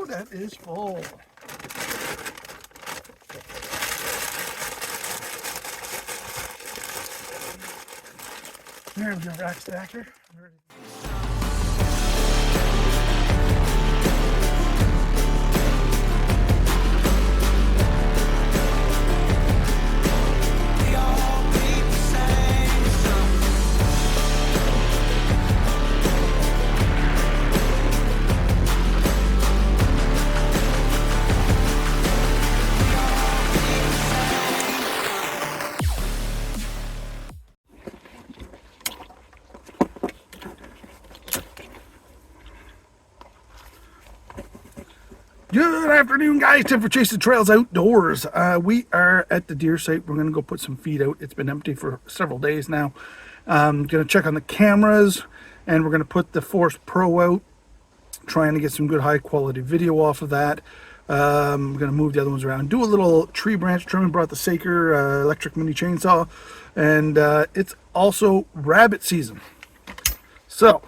that is full. There's your rack stacker. Good afternoon, guys. Time for Chasing Trails Outdoors. We are at the deer site. We're going to go put some feed out. It's been empty for several days now. Going to check on the cameras, and we're going to put the Force Pro out, trying to get some good high quality video off of that. I'm going to move the other ones around, do a little tree branch trimming. Brought the Saker electric mini chainsaw, and it's also rabbit season. So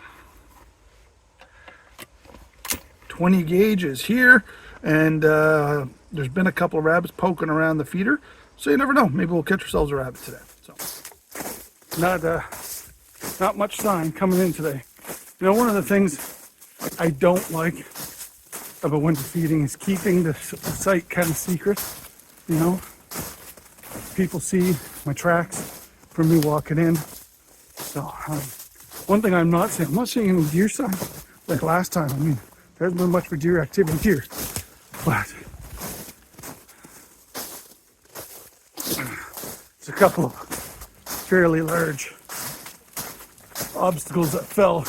20 gauge is here, and there's been a couple of rabbits poking around the feeder, so you never know, maybe we'll catch ourselves a rabbit today. So not much sign coming in today. You know, one of the things I don't like about winter feeding is keeping the site kind of secret. You know, people see my tracks from me walking in. So one thing I'm not seeing any deer sign like last time. I mean, there hasn't been much for deer activity here, but there's a couple of fairly large obstacles that fell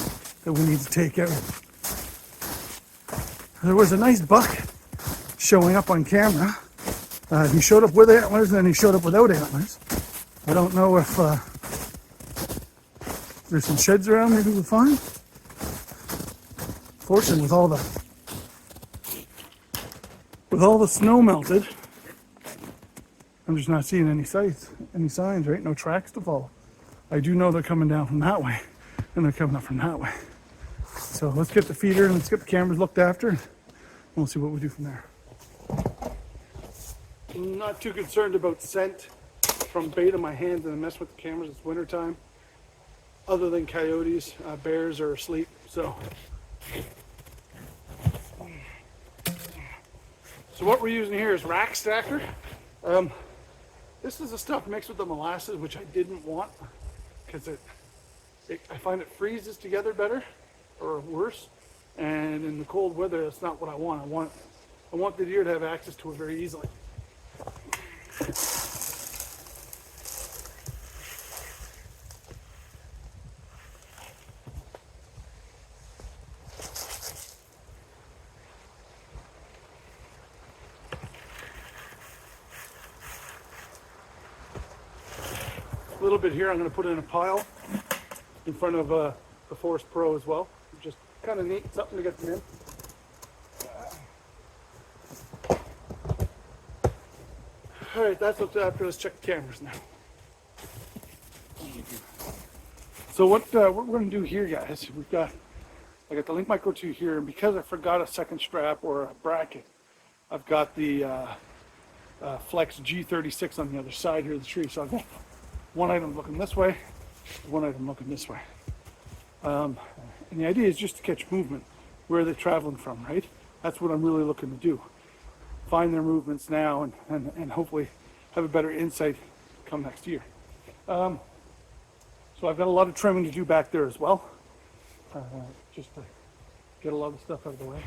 that we need to take out. There was a nice buck showing up on camera. He showed up with antlers, and then he showed up without antlers. I don't know if there's some sheds around maybe we'll find. Fortunately, with all the snow melted, I'm just not seeing any signs, right? No tracks to follow. I do know they're coming down from that way, and they're coming up from that way. So let's get the feeder and let's get the cameras looked after, and we'll see what we do from there. I'm not too concerned about scent from bait in my hands and I mess with the cameras. It's winter time. Other than coyotes, bears are asleep. So what we're using here is rack stacker. This is the stuff mixed with the molasses, which I didn't want because I find it freezes together better or worse, and in the cold weather that's not what I want. I want the deer to have access to it very easily. A little bit here I'm going to put in a pile in front of the Force Pro as well. Just kind of neat, something to get them in. All right, that's what's after. Let's check the cameras now. So what we're going to do here, guys, I got the Link Micro 2 here, and because I forgot a second strap or a bracket, I've got the Flex G36 on the other side here of the tree. So I've got one item looking this way, one item looking this way. And the idea is just to catch movement. Where are they traveling from, right? That's what I'm really looking to do. Find their movements now and hopefully have a better insight come next year. So I've got a lot of trimming to do back there as well. Just to get a lot of stuff out of the way.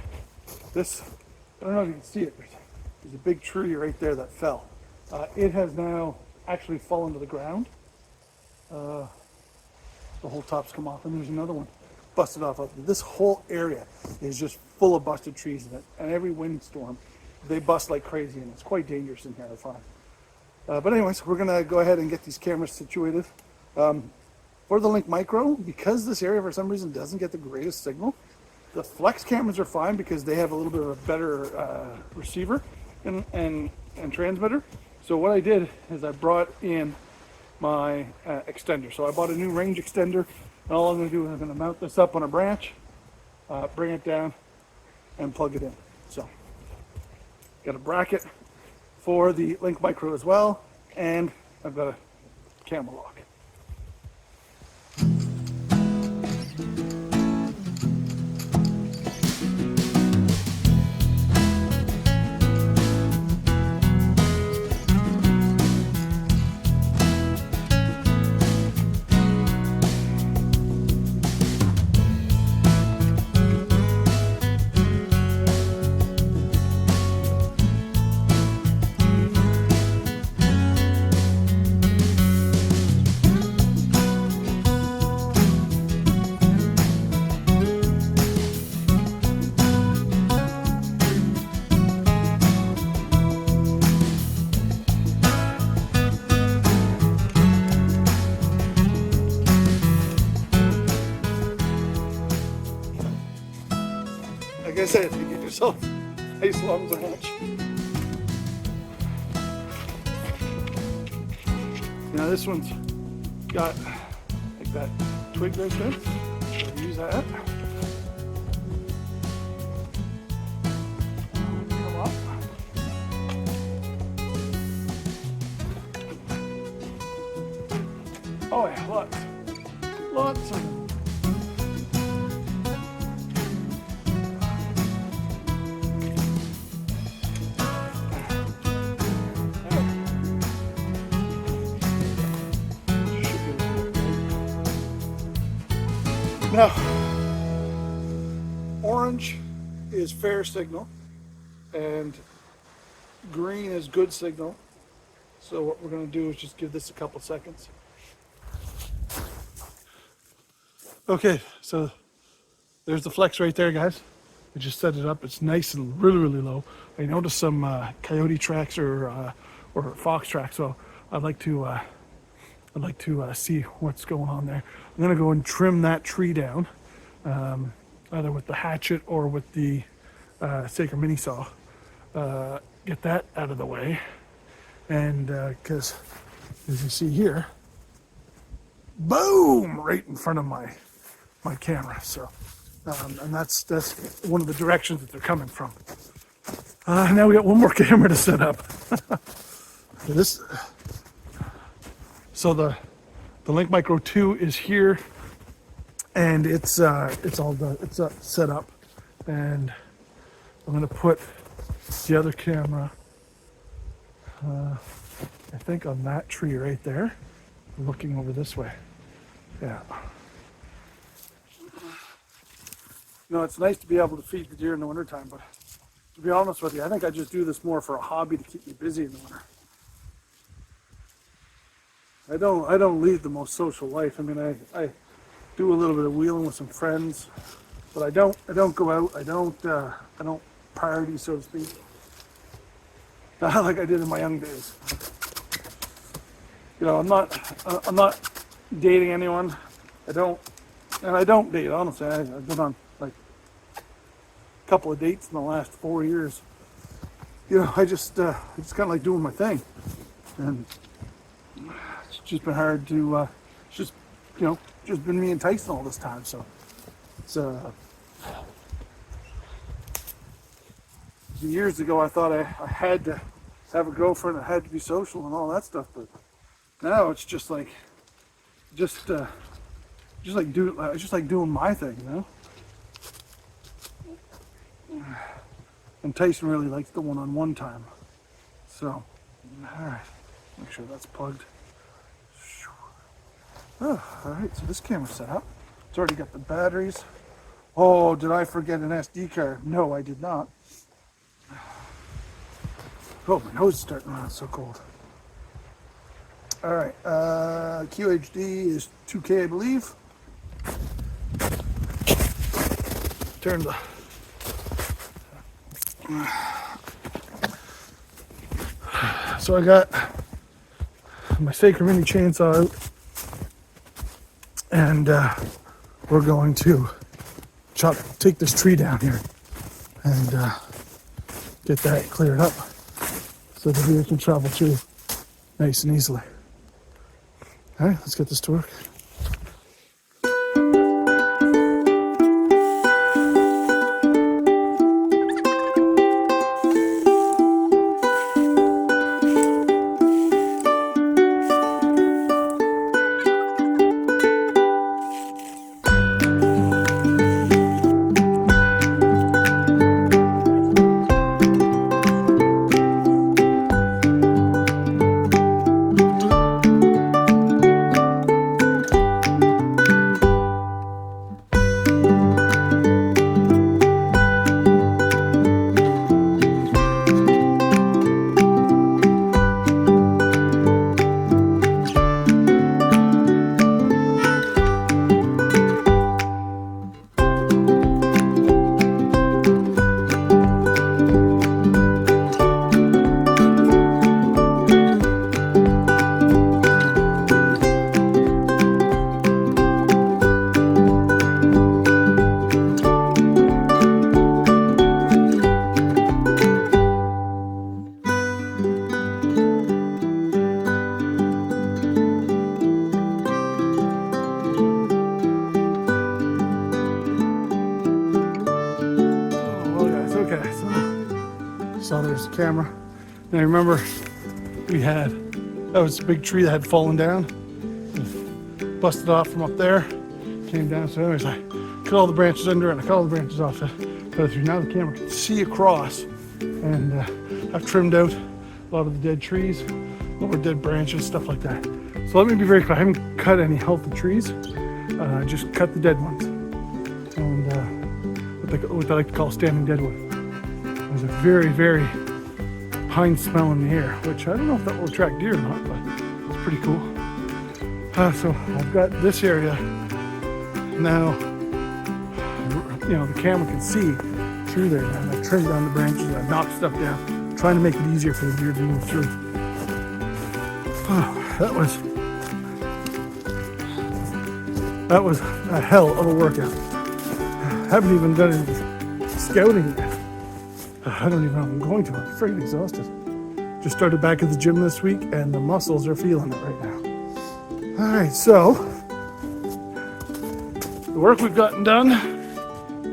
This, I don't know if you can see it, but there's a big tree right there that fell. It has now actually fallen to the ground. The whole top's come off, and there's another one busted off of it. This whole area is just full of busted trees in it, and every windstorm they bust like crazy, and it's quite dangerous in here, I find. But anyways, we're gonna go ahead and get these cameras situated. For the Link Micro, because this area for some reason doesn't get the greatest signal, the Flex cameras are fine because they have a little bit of a better receiver and transmitter. So what I did is I brought in my extender. So I bought a new range extender, and all I'm going to do is I'm going to mount this up on a branch, bring it down, and plug it in. So Got a bracket for the Link Micro as well, and I've got a camera lock. Like I said, you get yourself nice lungs and watch. Now this one's got like that twig right there. So I'll use that. Come up. Oh yeah, lots of them. Now, orange is fair signal and green is good signal. So what we're going to do is just give this a couple seconds. Okay, so there's the flex right there, guys. I just set it up. It's nice and really low. I noticed some coyote tracks or fox tracks, so I'd like to see what's going on there. I'm gonna go and trim that tree down, either with the hatchet or with the Sacred mini saw. Get that out of the way, and because as you see here, boom, right in front of my camera. So, and that's one of the directions that they're coming from. Now we got one more camera to set up. So the Link Micro 2 is here, and it's set up, and I'm gonna put the other camera, I think on that tree right there, looking over this way. Yeah. You know, it's nice to be able to feed the deer in the wintertime, but to be honest with you, I think I just do this more for a hobby to keep me busy in the winter. I don't lead the most social life. I mean, I do a little bit of wheeling with some friends, but I don't go out. I don't party, so to speak, like I did in my young days. You know, I'm not dating anyone. I don't date, honestly. I've been on like a couple of dates in the last 4 years. You know, I just kind of like doing my thing, and it's just been hard to, it's just, you know, just been me and Tyson all this time. So it's years ago I thought I had to have a girlfriend, I had to be social and all that stuff, but now it's just like doing my thing, you know. And Tyson really likes the one-on-one time. So, all right, make sure that's plugged. Oh, all right, so this camera's set up. It's already got the batteries. Oh, did I forget an SD card? No, I did not. Oh, my nose is starting to run, it's so cold. All right, QHD is 2K, I believe. Turn the... So I got my Sacred mini chainsaw out, and we're going to take this tree down here and get that cleared up so the deer can travel through nice and easily. All right, let's get this to work. was the camera. And I remember that was a big tree that had fallen down. Busted off from up there, came down. So anyways, I cut all the branches under and I cut all the branches off to cut it through. Now the camera can see across, and I've trimmed out a lot of the dead trees, lower dead branches, stuff like that. So let me be very clear, I haven't cut any healthy trees, just cut the dead ones. And what I like to call standing deadwood. There's a very, very pine smell in the air, which I don't know if that will attract deer or not, but it's pretty cool. So I've got this area now, the camera can see through there now. I've trimmed down the branches, I've knocked stuff down, trying to make it easier for the deer to move through. That was a hell of a workout. I haven't even done any scouting yet. I don't even know if I'm going to. I'm freaking exhausted. Just started back at the gym this week and the muscles are feeling it right now. All right, so the work we've gotten done,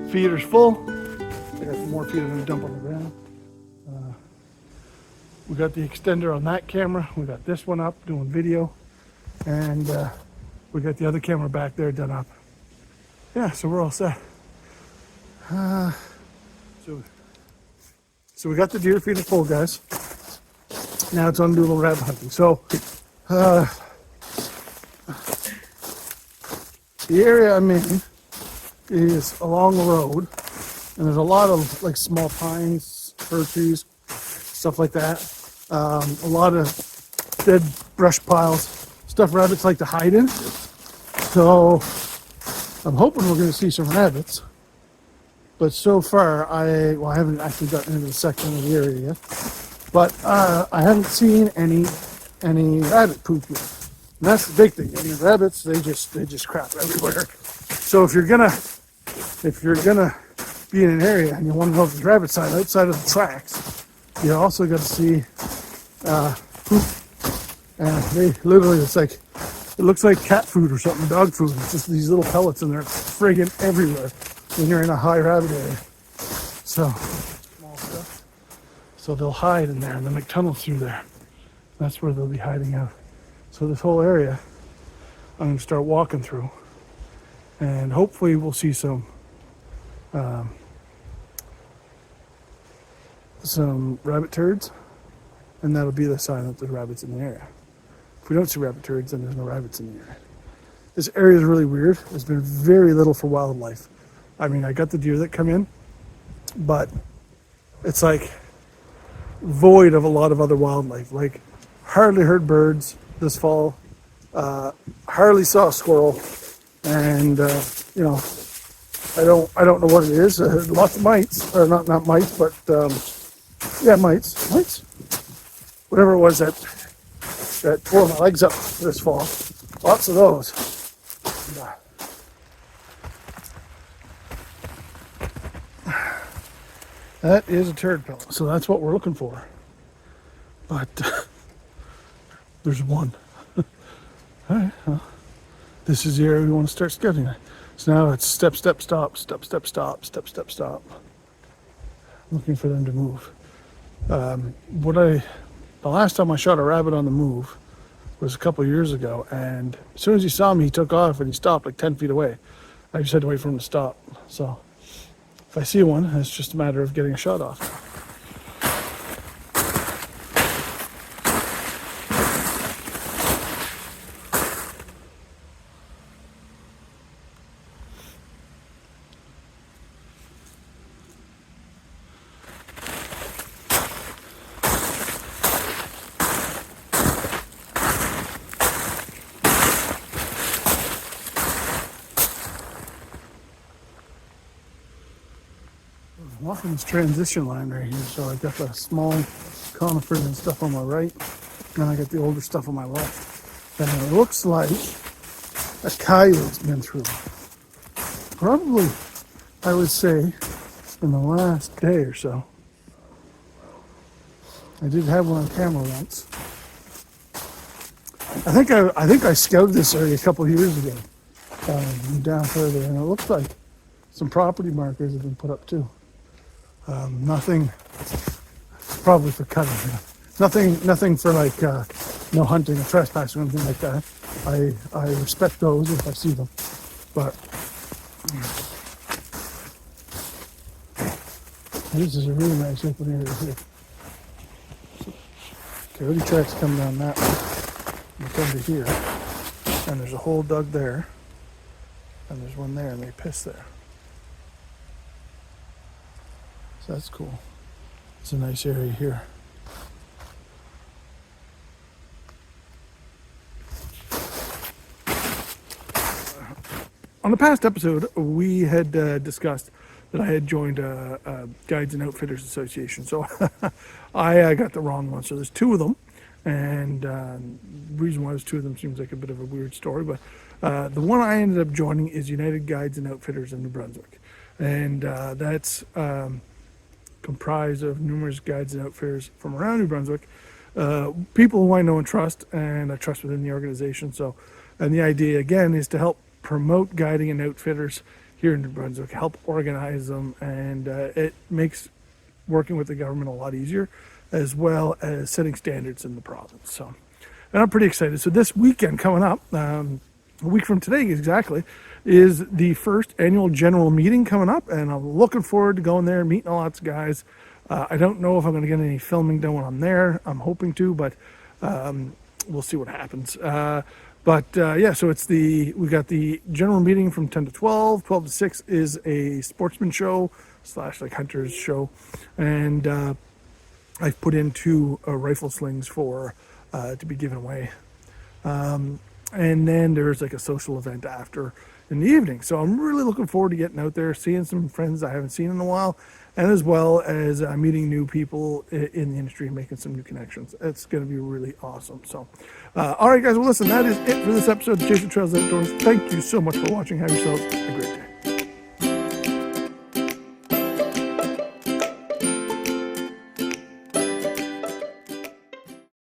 feeder's full. I got some more feed I'm gonna dump on the ground. We got the extender on that camera. We got this one up doing video, and we got the other camera back there done up. Yeah, so we're all set. So we got the deer feeder full, guys. Now it's on to do a little rabbit hunting. So the area I'm in is along the road, and there's a lot of like small pines, fir trees, stuff like that. A lot of dead brush piles, stuff rabbits like to hide in. So I'm hoping we're going to see some rabbits. But so far, I haven't actually gotten into the section of the area yet. But I haven't seen any rabbit poop yet. And that's the big thing. I mean, rabbits, they just crap everywhere. So if you're gonna be in an area and you want to know if there's rabbits outside of the tracks, you also got to see poop. And they literally, it looks like cat food or something, dog food. It's just these little pellets, and they're friggin' everywhere when you're in a high rabbit area. So small stuff. So they'll hide in there and they'll make tunnels through there. That's where they'll be hiding out. So this whole area, I'm going to start walking through, and hopefully we'll see some rabbit turds, and that'll be the sign that there's rabbits in the area. If we don't see rabbit turds, then there's no rabbits in the area. This area is really weird. There's been very little for wildlife. I mean, I got the deer that come in, but it's like void of a lot of other wildlife. Like, hardly heard birds this fall, hardly saw a squirrel, and I don't know what it is. Lots of mites, or not mites, but mites, whatever it was that tore my legs up this fall. Lots of those. That is a turd pellet, so that's what we're looking for. But there's one. All right, well, this is the area we want to start scouting at. So now it's step, step, stop, step, step, stop, step, step, stop. Looking for them to move. The last time I shot a rabbit on the move was a couple years ago, and as soon as he saw me, he took off and he stopped like 10 feet away. I just had to wait for him to stop. So if I see one, it's just a matter of getting a shot off. I'm walking this transition line right here, so I got the small conifers and stuff on my right, and I got the older stuff on my left. And it looks like a coyote's been through. Probably, I would say, in the last day or so. I did have one on camera once. I think I scouted this area a couple of years ago, down further, and it looks like some property markers have been put up too. Nothing probably for cutting. You know. Nothing for like no hunting or trespassing or anything like that. I respect those if I see them, but this is a really nice open area here. Coyote tracks come down that way and come to here, and there's a hole dug there, and there's one there, and they piss there. So that's cool. It's a nice area here. On the past episode, we had discussed that I had joined a Guides and Outfitters Association. So I got the wrong one. So there's two of them. And the reason why there's two of them seems like a bit of a weird story. But the one I ended up joining is United Guides and Outfitters in New Brunswick. And that's comprised of numerous guides and outfitters from around New Brunswick. People who I know and trust, and I trust within the organization. So, and the idea again is to help promote guiding and outfitters here in New Brunswick, help organize them, and it makes working with the government a lot easier, as well as setting standards in the province. So, and I'm pretty excited. So this weekend coming up, a week from today exactly, is the first annual general meeting coming up, and I'm looking forward to going there, meeting lots of guys. I don't know if I'm going to get any filming done when I'm there. I'm hoping to, but we'll see what happens. Yeah, so we got the general meeting from 10 to 12. 12 to 6 is a sportsman show / like hunter's show. And I've put in 2 rifle slings for to be given away. And then there's like a social event after in the evening. So I'm really looking forward to getting out there, seeing some friends I haven't seen in a while, and as well as meeting new people in the industry and making some new connections. It's going to be really awesome. So, all right, guys, well, listen, that is it for this episode of Chasin Trails Outdoors. Thank you so much for watching. Have yourselves a great day.